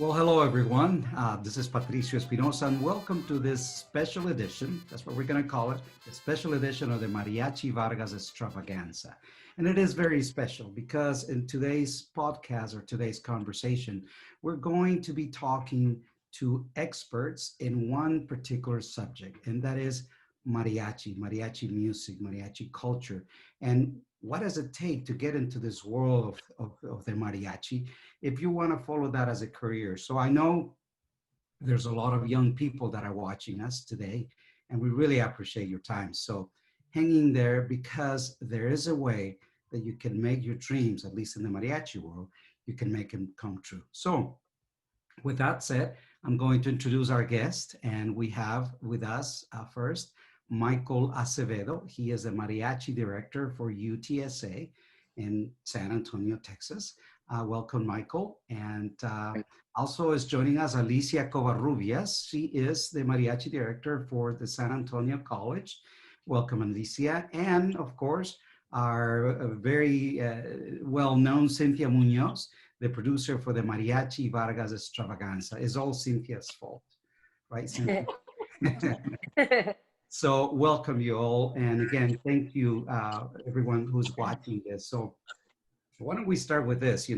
Well, hello everyone. This is Patricio Espinoza, and welcome to this special edition. That's what we're going to call it, the special edition of the Mariachi Vargas Extravaganza. And it is very special because in today's podcast or today's conversation, we're going to be talking to experts in one particular subject, and that is mariachi music, mariachi culture. And what does it take to get into this world of the mariachi if you want to follow that as a career? So I know there's a lot of young people that are watching us today, and we really appreciate your time. So hang in there because there is a way that you can make your dreams, at least in the mariachi world, you can make them come true. So with that said, I'm going to introduce our guest, and we have with us first Michael Acevedo. He is the Mariachi Director for UTSA in San Antonio, Texas. Welcome, Michael. And also is joining us Alicia Covarrubias. She is the Mariachi Director for the San Antonio College. Welcome, Alicia. And of course, our very well-known Cynthia Muñoz, the producer for the Mariachi Vargas Extravaganza. It's all Cynthia's fault, right, Cynthia? So welcome you all. And again, thank you, everyone who's watching this. So why don't we start with this?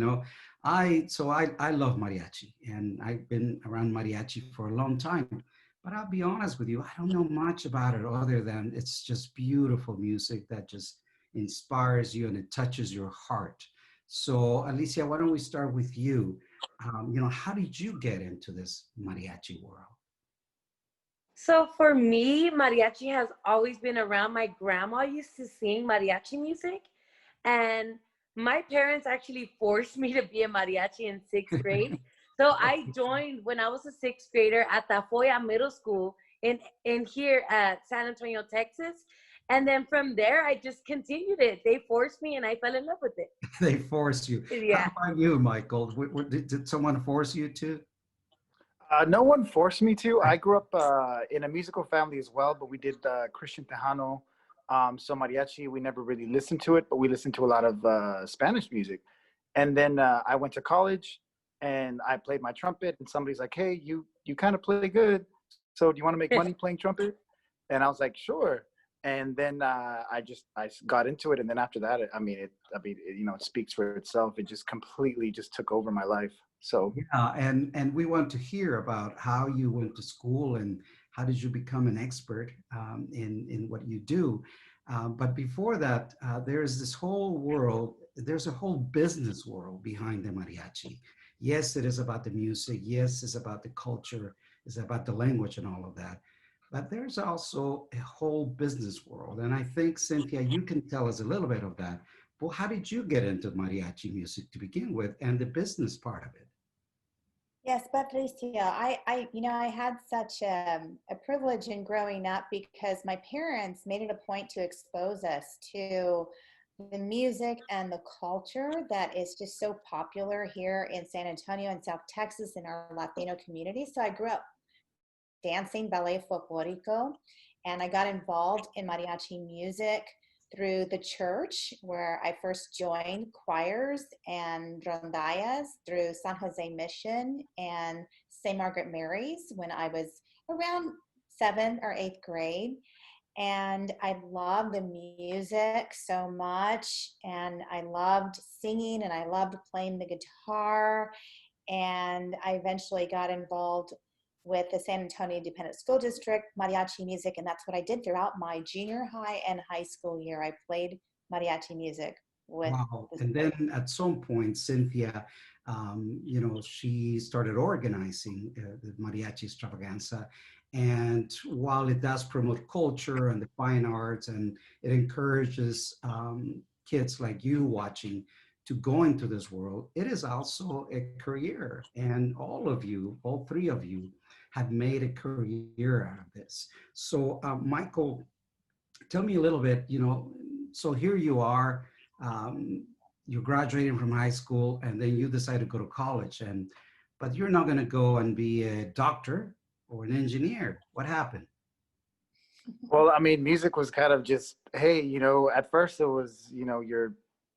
I love mariachi, and I've been around mariachi for a long time, but I'll be honest with you, I don't know much about it other than it's just beautiful music that just inspires you and it touches your heart. So Alicia, why don't we start with you? How did you get into this mariachi world? So for me, mariachi has always been around. My grandma used to sing mariachi music, and my parents actually forced me to be a mariachi in sixth grade. So I joined when I was a sixth grader at the Foya Middle School in here at San Antonio, Texas. And then from there, I just continued it. They forced me and I fell in love with it. They forced you. How Yeah. about you, Michael? Did someone force you to? No one forced me to. I grew up in a musical family as well, but we did Christian Tejano. So mariachi, we never really listened to it, but we listened to a lot of Spanish music. And then I went to college and I played my trumpet, and somebody's like, hey, you kind of play good. So do you want to make money playing trumpet? And I was like, sure. And then I got into it. And then after that, it speaks for itself. It just completely just took over my life. So yeah, and we want to hear about how you went to school and how did you become an expert in what you do. But before that, there's this whole world. There's a whole business world behind the mariachi. Yes, it is about the music. Yes, it's about the culture. It's about the language and all of that. But there's also a whole business world. And I think, Cynthia, you can tell us a little bit of that. Well, how did you get into mariachi music to begin with and the business part of it? Yes, Patricia, I had such a privilege in growing up because my parents made it a point to expose us to the music and the culture that is just so popular here in San Antonio and South Texas in our Latino community. So I grew up dancing ballet folklorico, and I got involved in mariachi music through the church, where I first joined choirs and rondallas through San Jose Mission and St. Margaret Mary's when I was around 7th or 8th grade. And I loved the music so much, and I loved singing, and I loved playing the guitar. And I eventually got involved with the San Antonio Independent School District mariachi music, and that's what I did throughout my junior high and high school year. I played mariachi music with. Wow. And then at some point, Cynthia, she started organizing the Mariachi Extravaganza. And while it does promote culture and the fine arts, and it encourages kids like you watching to go into this world, it is also a career. And all of you, all three of you, have made a career out of this. So, Michael, tell me a little bit, so here you are, you're graduating from high school, and then you decide to go to college, but you're not going to go and be a doctor or an engineer. What happened? Well, I mean, music was kind of just, hey, at first it was,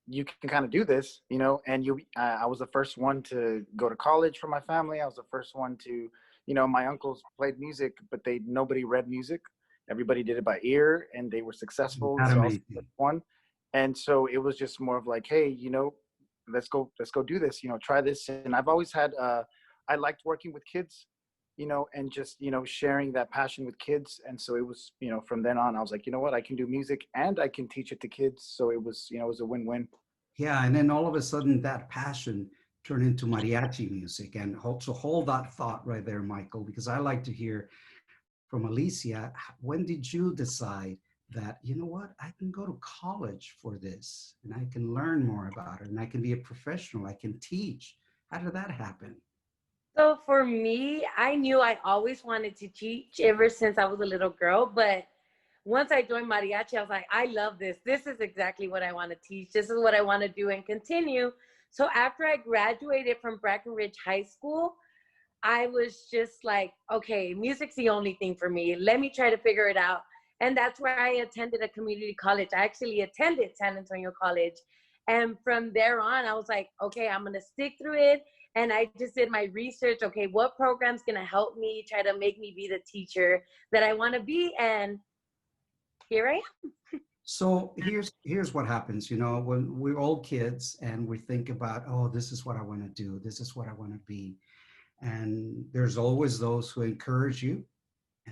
you can kind of do this, you know. And I was the first one to go to college for my family. I was the first one to, you know, my uncles played music, but nobody read music. Everybody did it by ear, and they were successful. Not So I was the amazing. first one. And so it was just more of like, hey, you know, let's go do this, you know, try this. And I've always had, I liked working with kids, you know, and just, you know, sharing that passion with kids. And so it was, you know, from then on, I was like, you know what, I can do music and I can teach it to kids. So it was, you know, it was a win-win. Yeah, and then all of a sudden that passion turned into mariachi music. And so hold that thought right there, Michael, because I like to hear from Alicia. When did you decide that, you know what, I can go to college for this and I can learn more about it and I can be a professional, I can teach? How did that happen? So for me, I knew I always wanted to teach ever since I was a little girl. But once I joined mariachi, I was like, I love this. This is exactly what I want to teach. This is what I want to do and continue. So after I graduated from Breckenridge High School, I was just like, okay, music's the only thing for me. Let me try to figure it out. And that's where I attended a community college. I actually attended San Antonio College. And from there on, I was like, okay, I'm going to stick through it. And I just did my research. Okay, what program's going to help me try to make me be the teacher that I want to be? And here I am. So here's what happens, you know, when we're all kids and we think about, oh, this is what I want to do, this is what I want to be. And there's always those who encourage you,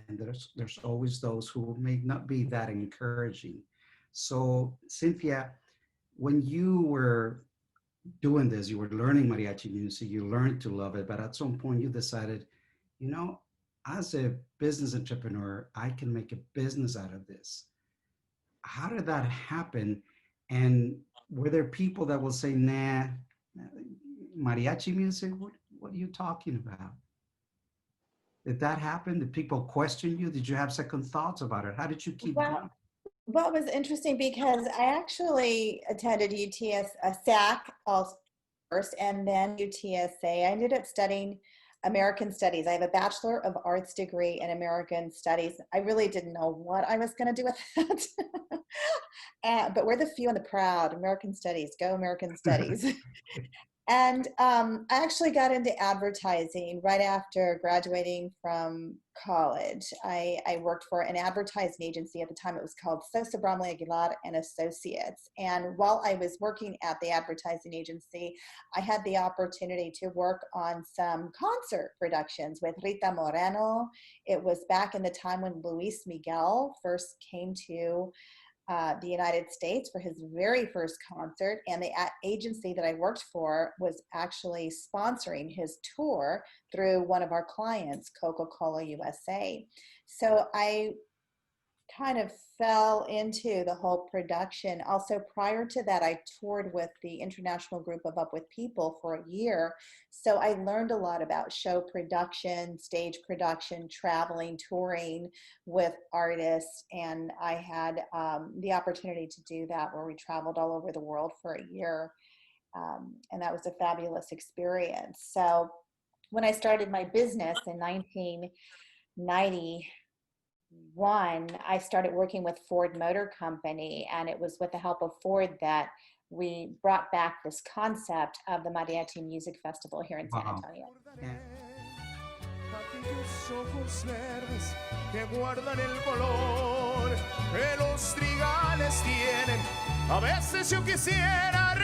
and there's always those who may not be that encouraging. So Cynthia, when you were doing this, you were learning mariachi music, you learned to love it, but at some point you decided, you know, as a business entrepreneur, I can make a business out of this. How did that happen? And were there people that will say, nah, mariachi music, what are you talking about? Did that happen? Did people question you? Did you have second thoughts about it? How did you keep Well, going? well, it was interesting because I actually attended UTS, SAC also first, and then UTSA. I ended up studying American Studies. I have a Bachelor of Arts degree in American Studies. I really didn't know what I was going to do with that. But we're the few and the proud. American Studies, go American Studies. And I actually got into advertising right after graduating from college. I worked for an advertising agency at the time. It was called Sosa Bromley Aguilar and Associates. And while I was working at the advertising agency, I had the opportunity to work on some concert productions with Rita Moreno. It was back in the time when Luis Miguel first came to the United States for his very first concert, and the agency that I worked for was actually sponsoring his tour through one of our clients, Coca-Cola USA. So I kind of fell into the whole production. Also, prior to that, I toured with the international group of Up With People for a year. So I learned a lot about show production, stage production, traveling, touring with artists. And I had the opportunity to do that where we traveled all over the world for a year. And that was a fabulous experience. So when I started my business in 1990, I started working with Ford Motor Company, and it was with the help of Ford that we brought back this concept of the Mariachi Music Festival here in San Wow. Antonio. Yeah. Aquellos ojos verdes que guardan el color que los trigales tienen. A veces yo quisiera reír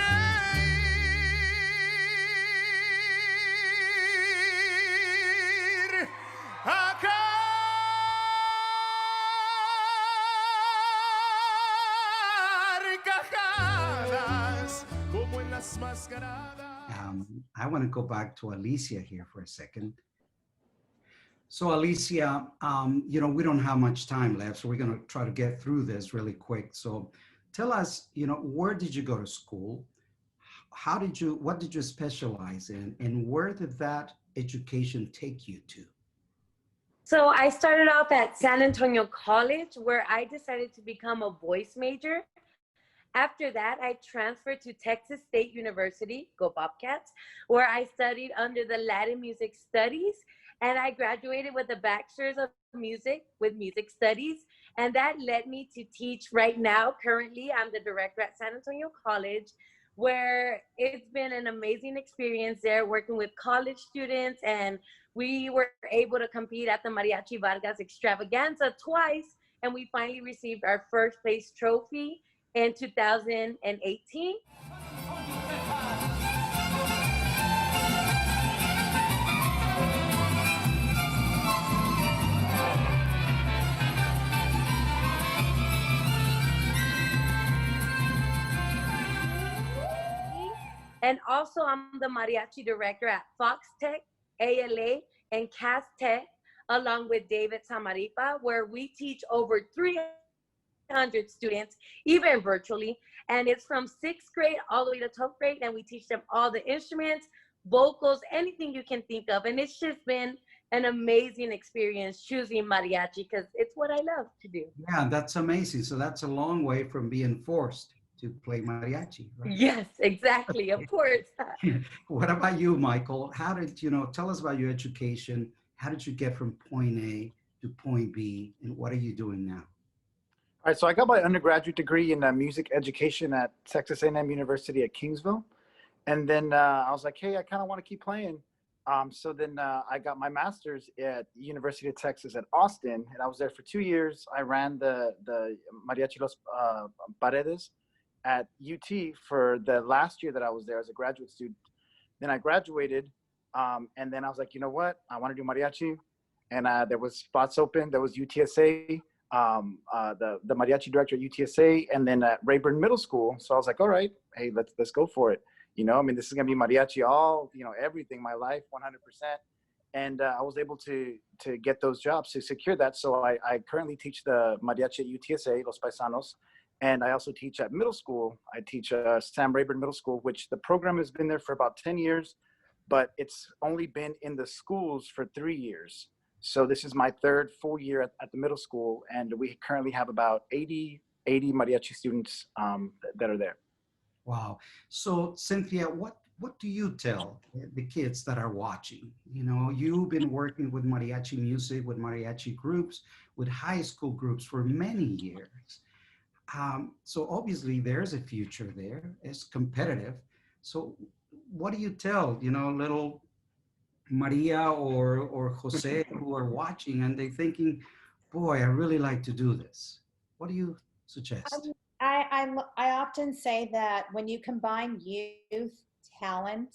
a carcajadas como en las mascaradas. I want to go back to Alicia here for a second. So Alicia, you know, we don't have much time left, so we're going to try to get through this really quick. So tell us, you know, where did you go to school? What did you specialize in? And where did that education take you to? So I started off at San Antonio College, where I decided to become a voice major. After that, I transferred to Texas State University, go Bobcats, where I studied under the Latin Music Studies, and I graduated with a Bachelor's of Music with Music Studies, and that led me to teach right now. Currently, I'm the director at San Antonio College, where it's been an amazing experience there working with college students. And we were able to compete at the Mariachi Vargas Extravaganza twice. And we finally received our first place trophy in 2018. And also, I'm the Mariachi Director at Fox Tech, ALA, and Cast Tech, along with David Samaripa, where we teach over 300 students, even virtually. And it's from 6th grade all the way to 12th grade. And we teach them all the instruments, vocals, anything you can think of. And it's just been an amazing experience choosing mariachi because it's what I love to do. Yeah, that's amazing. So that's a long way from being forced to play mariachi, right? Yes, exactly. Of course. What about you, Michael? How did, tell us about your education. How did you get from point A to point B, and what are you doing now? All right, so I got my undergraduate degree in music education at Texas A&M University at Kingsville. And then I was like, hey, I kind of want to keep playing. So then I got my master's at University of Texas at Austin, and I was there for 2 years. I ran the Mariachi Los Paredes at UT for the last year that I was there as a graduate student. Then I graduated, and then I was like, you know what? I want to do mariachi. And there was spots open. There was UTSA, the Mariachi Director at UTSA, and then at Rayburn Middle School. So I was like, all right, hey, let's go for it. This is going to be mariachi all, everything, my life, 100%. And I was able to get those jobs, to secure that. So I currently teach the mariachi at UTSA, Los Paisanos. And I also teach at middle school. I teach Sam Rayburn Middle School, which the program has been there for about 10 years, but it's only been in the schools for 3 years. So this is my third full year at the middle school. And we currently have about 80 mariachi students that are there. Wow. So Cynthia, what do you tell the kids that are watching? You've been working with mariachi music, with mariachi groups, with high school groups for many years. So obviously there's a future there. It's competitive. So what do you tell, little Maria or Jose who are watching and they're thinking, boy, I really like to do this? What do you suggest? I often say that when you combine youth, talent,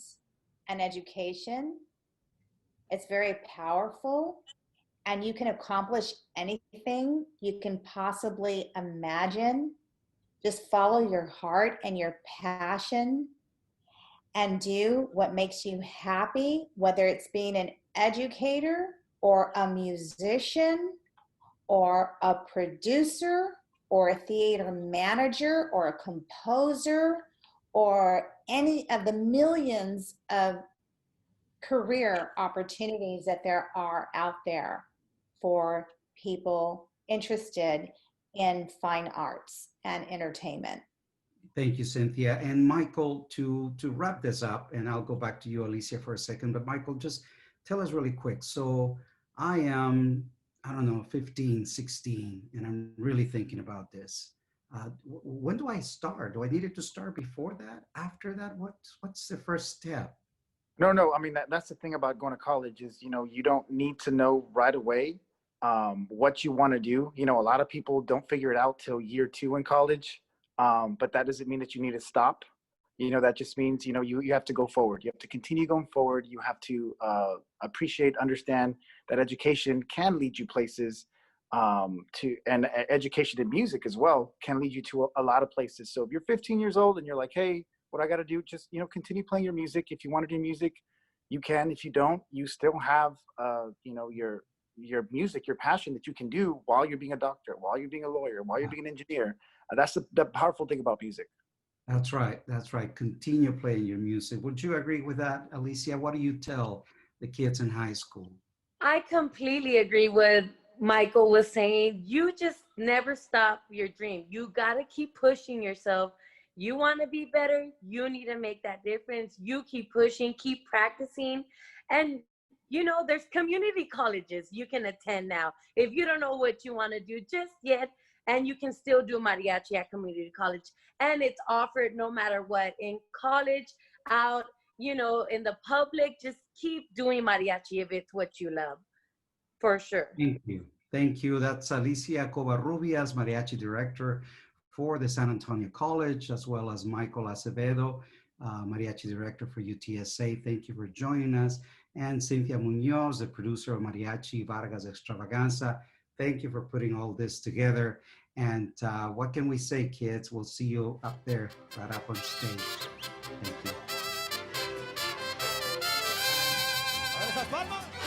and education, it's very powerful, and you can accomplish anything you can possibly imagine. Just follow your heart and your passion and do what makes you happy, whether it's being an educator or a musician or a producer or a theater manager or a composer or any of the millions of career opportunities that there are out there for people interested in fine arts and entertainment. Thank you, Cynthia. And Michael, to wrap this up, and I'll go back to you, Alicia, for a second, but Michael, just tell us really quick. So I am, 15, 16, and I'm really thinking about this. When do I start? Do I need it to start before that? After that? What's the first step? No. I mean, that's the thing about going to college is, you don't need to know right away what you want to do. A lot of people don't figure it out till year 2 in college, but that doesn't mean that you need to stop. That just means, you have to go forward. You have to continue going forward. You have to appreciate, understand that education can lead you places, and education in music as well can lead you to a lot of places. So if you're 15 years old and you're like, hey, what I got to do, just, continue playing your music. If you want to do music, you can. If you don't, you still have, your music, your passion that you can do while you're being a doctor, while you're being a lawyer, while you're being an engineer. That's the powerful thing about music. That's right. Continue playing your music. Would you agree with that, Alicia? What do you tell the kids in high school? I completely agree with Michael was saying. You just never stop your dream. You got to keep pushing yourself. You want to be better. You need to make that difference. You keep pushing, keep practicing. And, there's community colleges you can attend now. If you don't know what you want to do just yet, and you can still do mariachi at community college, and it's offered no matter what, in college, out, you know, in the public. Just keep doing mariachi if it's what you love, for sure. Thank you. Thank you. That's Alicia Covarrubias, Mariachi Director for the San Antonio College, as well as Michael Acevedo, Mariachi Director for UTSA. Thank you for joining us. And Cynthia Muñoz, the producer of Mariachi Vargas Extravaganza. Thank you for putting all this together. And what can we say, kids? We'll see you up there, right up on stage. Thank you. A esas palmas.